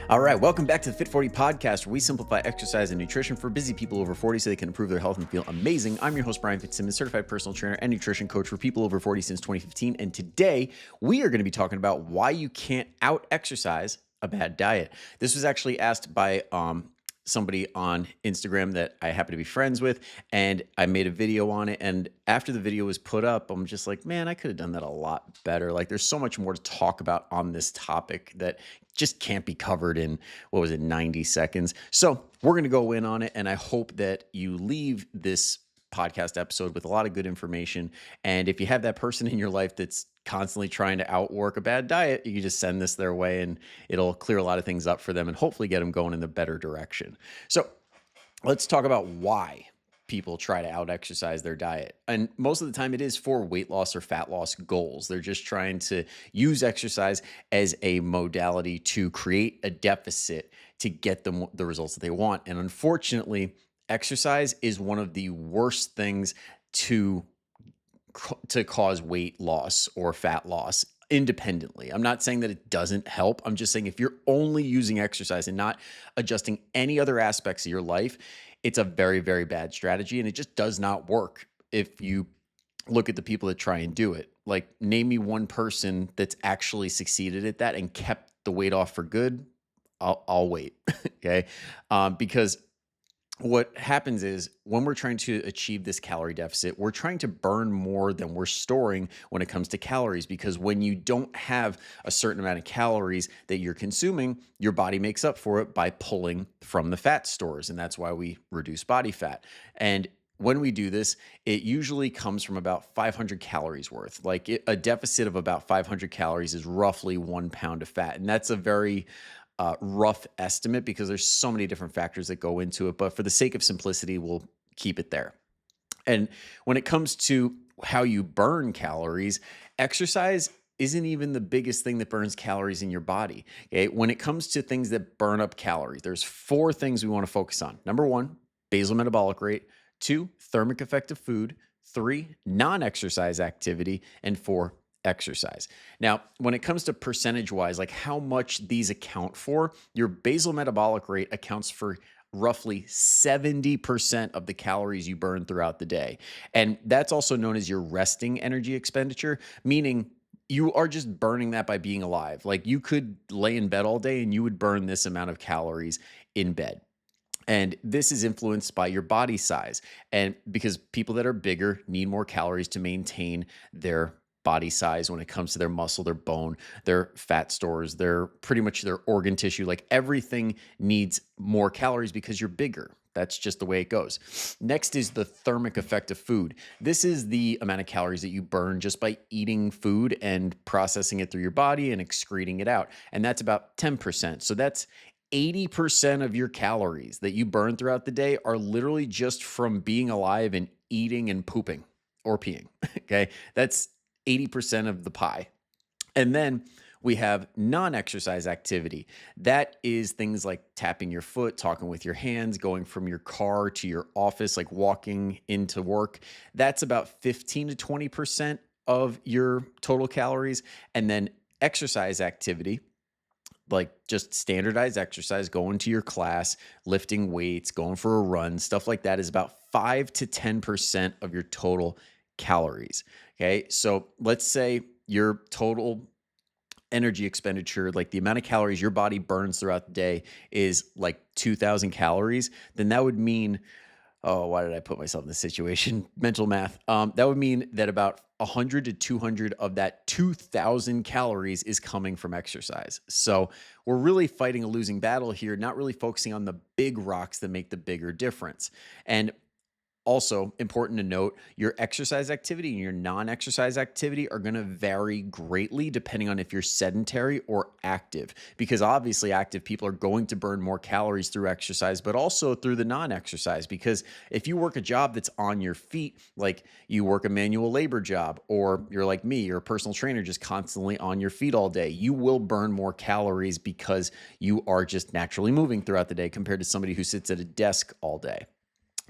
All right, welcome back to the Fit 40 podcast, where we simplify exercise and nutrition for busy people over 40 so they can improve their health and feel amazing. I'm your host, Brian Fitzsimmons, certified personal trainer and nutrition coach for people over 40 since 2015. And today we are going to be talking about why you can't out exercise a bad diet. This was actually asked by somebody on Instagram that I happen to be friends with, and I made a video on it. And after the video was put up, I'm just like, man, I could have done that a lot better. Like, there's so much more to talk about on this topic that just can't be covered in, 90 seconds. So we're going to go in on it, and I hope that you leave this podcast episode with a lot of good information. And if you have that person in your life that's constantly trying to outwork a bad diet, you can just send this their way and it'll clear a lot of things up for them and hopefully get them going in the better direction. So let's talk about why people try to out exercise their diet. And most of the time it is for weight loss or fat loss goals. They're just trying to use exercise as a modality to create a deficit to get them the results that they want. And unfortunately, exercise is one of the worst things to cause weight loss or fat loss independently. I'm not saying that it doesn't help. I'm just saying if you're only using exercise and not adjusting any other aspects of your life, it's a very, very bad strategy, and it just does not work if you look at the people that try and do it. Like, name me one person that's actually succeeded at that and kept the weight off for good. I'll wait. Okay. Because what happens is when we're trying to achieve this calorie deficit, we're trying to burn more than we're storing when it comes to calories, because when you don't have a certain amount of calories that you're consuming, your body makes up for it by pulling from the fat stores. And that's why we reduce body fat. And when we do this, it usually comes from about 500 calories worth. Like, a deficit of about 500 calories is roughly 1 pound of fat. And that's a very rough estimate because there's so many different factors that go into it. But for the sake of simplicity, we'll keep it there. And when it comes to how you burn calories, exercise isn't even the biggest thing that burns calories in your body. Okay? When it comes to things that burn up calories, there's 4 things we want to focus on. Number 1, basal metabolic rate. 2, thermic effect of food. 3, non-exercise activity. And 4, exercise. Now, when it comes to percentage wise, like how much these account for, your basal metabolic rate accounts for roughly 70% of the calories you burn throughout the day. And that's also known as your resting energy expenditure, meaning you are just burning that by being alive. Like, you could lay in bed all day and you would burn this amount of calories in bed. And this is influenced by your body size. And because people that are bigger need more calories to maintain their body size when it comes to their muscle, their bone, their fat stores, their pretty much their organ tissue. Like, everything needs more calories because you're bigger. That's just the way it goes. Next is the thermic effect of food. This is the amount of calories that you burn just by eating food and processing it through your body and excreting it out. And that's about 10%. So that's 80% of your calories that you burn throughout the day are literally just from being alive and eating and pooping or peeing. Okay. That's 80% of the pie. And then we have non-exercise activity. That is things like tapping your foot, talking with your hands, going from your car to your office, like walking into work. That's about 15 to 20% of your total calories. And then exercise activity, like just standardized exercise, going to your class, lifting weights, going for a run, stuff like that, is about 5 to 10% of your total calories. Okay. So let's say your total energy expenditure, like the amount of calories your body burns throughout the day, is like 2,000 calories. Then that would mean, oh, why did I put myself in this situation? Mental math. That would mean that about 100 to 200 of that 2,000 calories is coming from exercise. So we're really fighting a losing battle here, not really focusing on the big rocks that make the bigger difference. And also important to note, your exercise activity and your non-exercise activity are going to vary greatly depending on if you're sedentary or active, because obviously active people are going to burn more calories through exercise, but also through the non-exercise. Because if you work a job that's on your feet, like you work a manual labor job, or you're like me, you're a personal trainer just constantly on your feet all day, you will burn more calories because you are just naturally moving throughout the day compared to somebody who sits at a desk all day.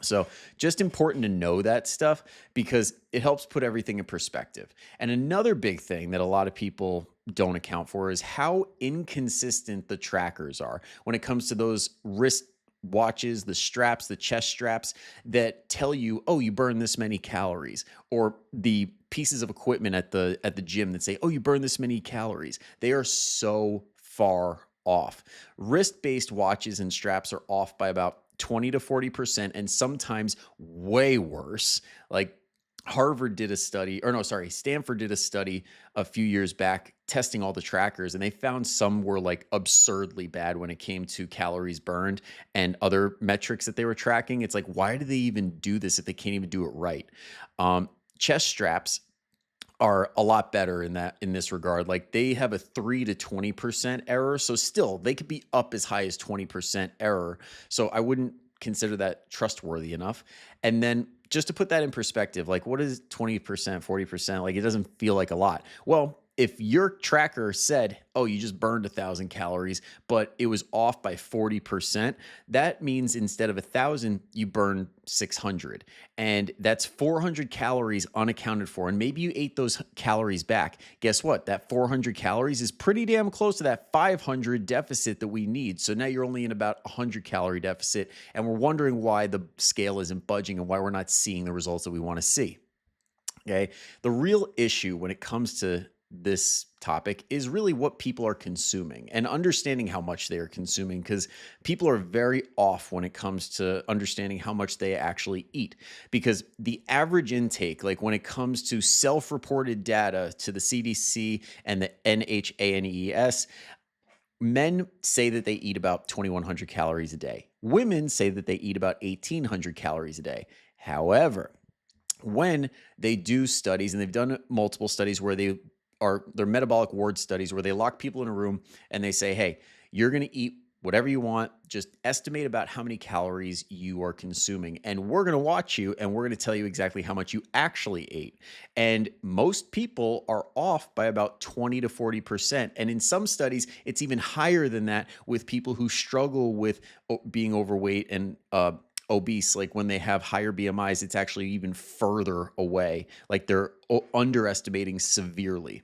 So just important to know that stuff because it helps put everything in perspective. And another big thing that a lot of people don't account for is how inconsistent the trackers are when it comes to those wrist watches, the straps, the chest straps that tell you, oh, you burn this many calories, or the pieces of equipment at the gym that say, oh, you burn this many calories. They are so far off. Wrist-based watches and straps are off by about 20 to 40%, and sometimes way worse. Like Harvard did a study, or no, sorry, Stanford did a study a few years back testing all the trackers, and they found some were like absurdly bad when it came to calories burned and other metrics that they were tracking. It's like, why do they even do this if they can't even do it right? Chest straps are a lot better in this regard. Like they have a 3 to 20% error. So still they could be up as high as 20% error. So I wouldn't consider that trustworthy enough. And then just to put that in perspective, like what is 20%, 40%? Like it doesn't feel like a lot. Well, if your tracker said, oh, you just burned 1,000 calories, but it was off by 40%, that means instead of 1,000, you burned 600. And that's 400 calories unaccounted for. And maybe you ate those calories back. Guess what? That 400 calories is pretty damn close to that 500 deficit that we need. So now you're only in about 100 calorie deficit. And we're wondering why the scale isn't budging and why we're not seeing the results that we want to see. Okay. The real issue when it comes to this topic is really what people are consuming and understanding how much they are consuming, because people are very off when it comes to understanding how much they actually eat. Because the average intake, like when it comes to self-reported data to the CDC and the NHANES, men say that they eat about 2,100 calories a day. Women say that they eat about 1,800 calories a day. However, when they do studies, and they've done multiple studies where they're metabolic ward studies where they lock people in a room and they say, hey, you're going to eat whatever you want, just estimate about how many calories you are consuming. And we're going to watch you and we're going to tell you exactly how much you actually ate. And most people are off by about 20 to 40%. And in some studies, it's even higher than that with people who struggle with being overweight and obese. Like when they have higher BMIs, it's actually even further away. Like they're underestimating severely,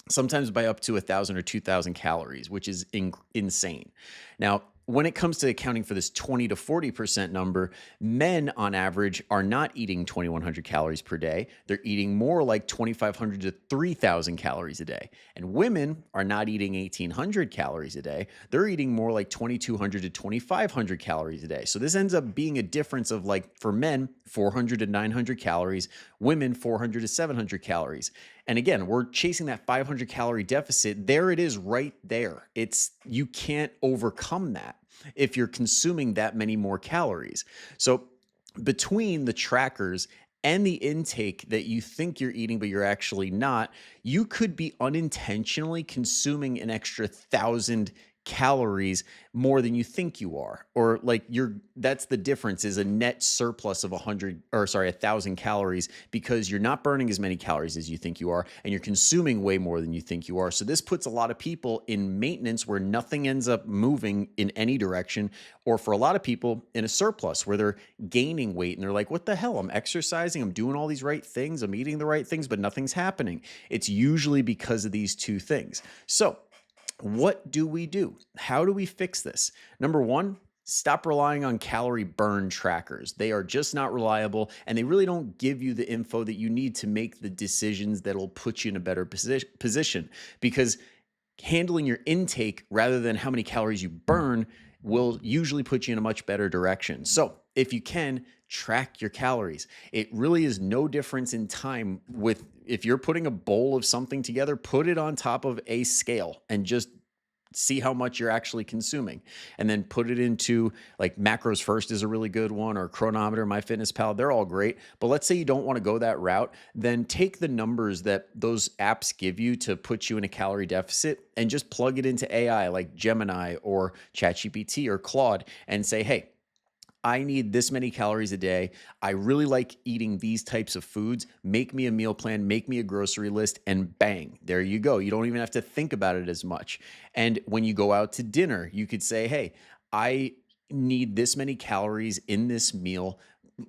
sometimes by up to 1,000 or 2,000 calories, which is insane. Now, when it comes to accounting for this 20 to 40% number, men on average are not eating 2,100 calories per day. They're eating more like 2,500 to 3,000 calories a day. And women are not eating 1,800 calories a day. They're eating more like 2,200 to 2,500 calories a day. So this ends up being a difference of, like, for men, 400 to 900 calories, women 400 to 700 calories. And again, we're chasing that 500 calorie deficit. There it is right there. You can't overcome that if you're consuming that many more calories. So between the trackers and the intake that you think you're eating, but you're actually not, you could be unintentionally consuming an extra 1,000 calories more than you think you are, or like that's the difference, is a net surplus of 1,000 calories, because you're not burning as many calories as you think you are, and you're consuming way more than you think you are. So this puts a lot of people in maintenance where nothing ends up moving in any direction, or for a lot of people in a surplus where they're gaining weight and they're like, what the hell? I'm exercising, I'm doing all these right things, I'm eating the right things, but nothing's happening. It's usually because of these two things. So what do we do? How do we fix this? Number one, stop relying on calorie burn trackers. They are just not reliable, and they really don't give you the info that you need to make the decisions that'll put you in a better position, because handling your intake rather than how many calories you burn will usually put you in a much better direction. So if you can, track your calories. It really is no difference in time if you're putting a bowl of something together, put it on top of a scale and just see how much you're actually consuming, and then put it into, like, Macros First is a really good one, or Chronometer, MyFitnessPal. They're all great. But let's say you don't want to go that route, then take the numbers that those apps give you to put you in a calorie deficit and just plug it into AI like Gemini or ChatGPT or Claude and say, hey, I need this many calories a day. I really like eating these types of foods. Make me a meal plan, make me a grocery list, and bang, there you go. You don't even have to think about it as much. And when you go out to dinner, you could say, hey, I need this many calories in this meal.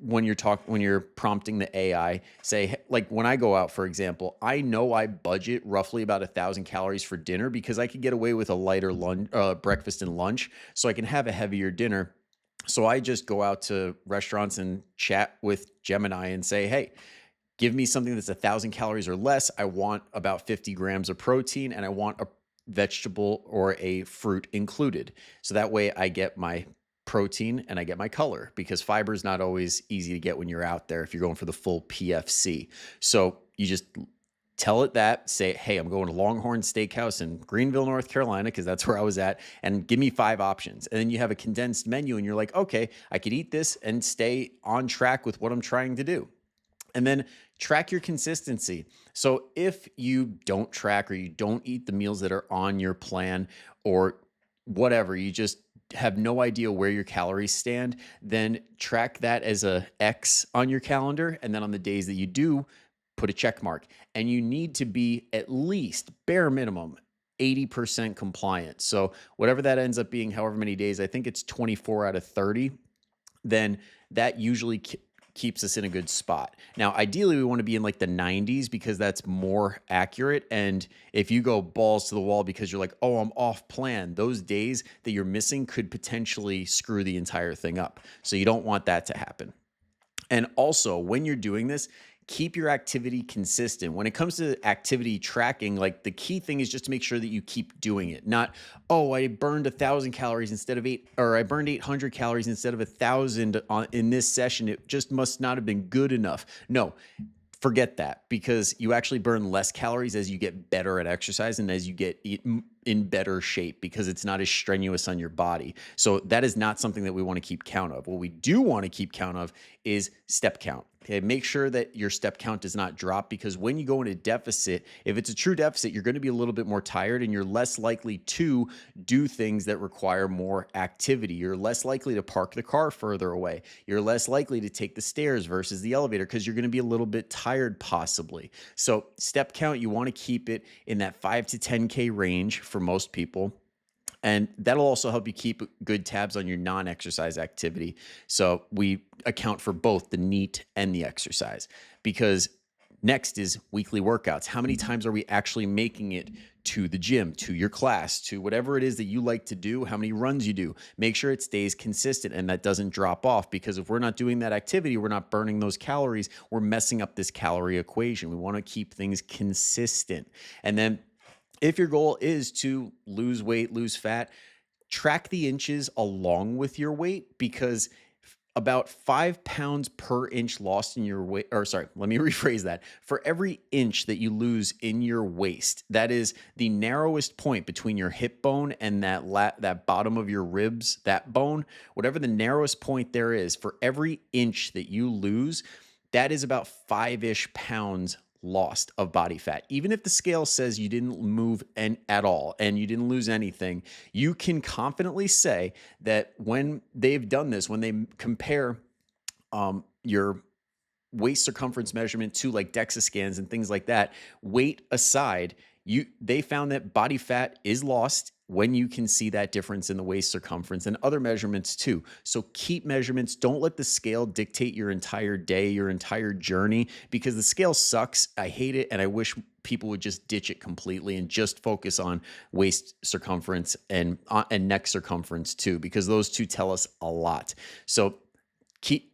when you're prompting the AI, say, like when I go out, for example, I know I budget roughly about 1,000 calories for dinner because I could get away with a lighter lunch, breakfast and lunch, so I can have a heavier dinner. So I just go out to restaurants and chat with Gemini and say, hey, give me something that's 1,000 calories or less. I want about 50 grams of protein and I want a vegetable or a fruit included. So that way I get my protein and I get my color, because fiber is not always easy to get when you're out there if you're going for the full PFC. So you just tell it that, say, hey, I'm going to Longhorn Steakhouse in Greenville, North Carolina, because that's where I was at, and give me 5 options. And then you have a condensed menu and you're like, okay, I could eat this and stay on track with what I'm trying to do. And then track your consistency. So if you don't track, or you don't eat the meals that are on your plan, or whatever, you just have no idea where your calories stand, then track that as a X on your calendar. And then on the days that you do, put a check mark. And you need to be at least, bare minimum, 80% compliant. So whatever that ends up being, however many days, I think it's 24 out of 30, then that usually keeps us in a good spot. Now, ideally, we want to be in like the 90s because that's more accurate. And if you go balls to the wall because you're like, oh, I'm off plan, those days that you're missing could potentially screw the entire thing up. So you don't want that to happen. And also, when you're doing this, keep your activity consistent. When it comes to activity tracking, like the key thing is just to make sure that you keep doing it. Not, oh, I burned 1,000 calories instead of 8, or I burned 800 calories instead of 1,000 in this session. It just must not have been good enough. No, forget that, because you actually burn less calories as you get better at exercise and as you get in better shape, because it's not as strenuous on your body. So that is not something that we want to keep count of. What we do want to keep count of is step count. Okay, make sure that your step count does not drop, because when you go into deficit, if it's a true deficit, you're going to be a little bit more tired and you're less likely to do things that require more activity. You're less likely to park the car further away. You're less likely to take the stairs versus the elevator because you're going to be a little bit tired possibly. So step count, you want to keep it in that 5 to 10K range for most people. And that'll also help you keep good tabs on your non-exercise activity. So we account for both the NEAT and the exercise, because next is weekly workouts. How many times are we actually making it to the gym, to your class, to whatever it is that you like to do, how many runs you do? Make sure it stays consistent and that doesn't drop off, because if we're not doing that activity, we're not burning those calories, we're messing up this calorie equation. We want to keep things consistent. And then if your goal is to lose weight, lose fat, track the inches along with your weight, because about 5 pounds per inch lost in your weight, or sorry, let me rephrase that. For every inch that you lose in your waist, that is the narrowest point between your hip bone and that bottom of your ribs, that bone, whatever the narrowest point there is, for every inch that you lose, that is about 5-ish pounds lost of body fat. Even if the scale says you didn't move at all and you didn't lose anything, you can confidently say that when they've done this, when they compare your waist circumference measurement to like DEXA scans and things like that, weight aside, they found that body fat is lost when you can see that difference in the waist circumference, and other measurements too. So keep measurements. Don't let the scale dictate your entire day, your entire journey, because the scale sucks. I hate it. And I wish people would just ditch it completely and just focus on waist circumference and neck circumference too, because those two tell us a lot. So keep